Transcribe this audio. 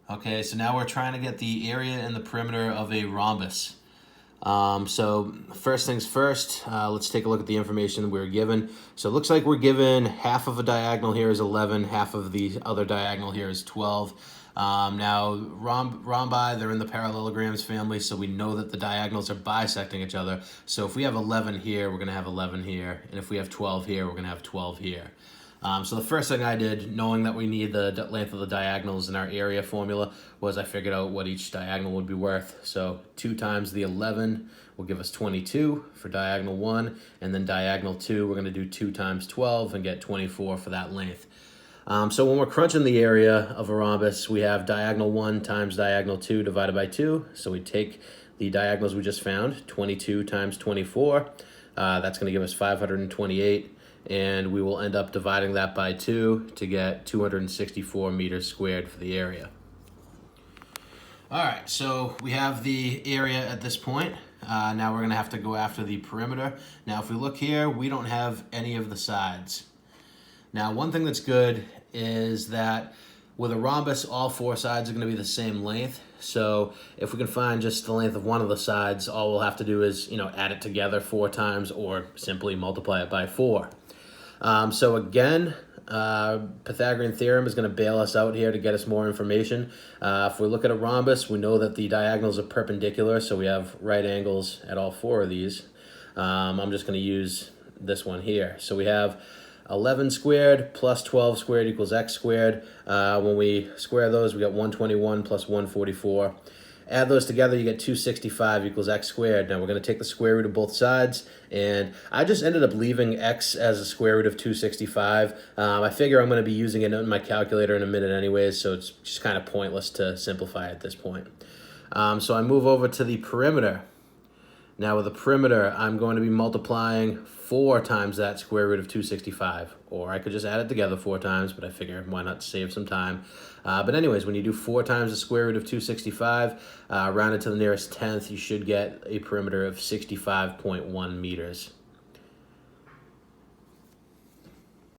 Okay, so now we're trying to get the area and the perimeter of a rhombus. So first things first, let's take a look at the information that we were given. So it looks like we're given half of a diagonal here is 11, half of the other diagonal here is 12. Now, rhombi, they're in the parallelograms family, so we know that the diagonals are bisecting each other. So if we have 11 here, we're going to have 11 here. And if we have 12 here, we're going to have 12 here. So the first thing I did, knowing that we need the length of the diagonals in our area formula, was I figured out what each diagonal would be worth. So 2 times the 11 will give us 22 for diagonal 1, and then diagonal 2, we're going to do 2 times 12 and get 24 for that length. So when we're crunching the area of a rhombus, we have diagonal 1 times diagonal 2 divided by 2. So we take the diagonals we just found, 22 times 24. That's going to give us 528. And we will end up dividing that by 2 to get 264 meters squared for the area. All right, so we have the area at this point. Now we're going to have to go after the perimeter. Now, if we look here, we don't have any of the sides. Now, one thing that's good is that with a rhombus, all 4 sides are going to be the same length. So if we can find just the length of one of the sides, all we'll have to do is, add it together 4 times or simply multiply it by 4. So again, Pythagorean theorem is going to bail us out here to get us more information. If we look at a rhombus, we know that the diagonals are perpendicular, so we have right angles at all 4 of these. I'm just going to use this one here. So we have 11 squared plus 12 squared equals x squared. When we square those, we got 121 plus 144. Add those together, you get 265 equals x squared. Now we're going to take the square root of both sides, and I just ended up leaving x as a square root of 265. I figure I'm going to be using it in my calculator in a minute anyways, so it's just kind of pointless to simplify at this point. So I move over to the perimeter. Now with the perimeter, I'm going to be multiplying 4 times that square root of 265. Or I could just add it together 4 times, but I figure why not save some time. But anyways, when you do 4 times the square root of 265, rounded to the nearest tenth, you should get a perimeter of 65.1 meters.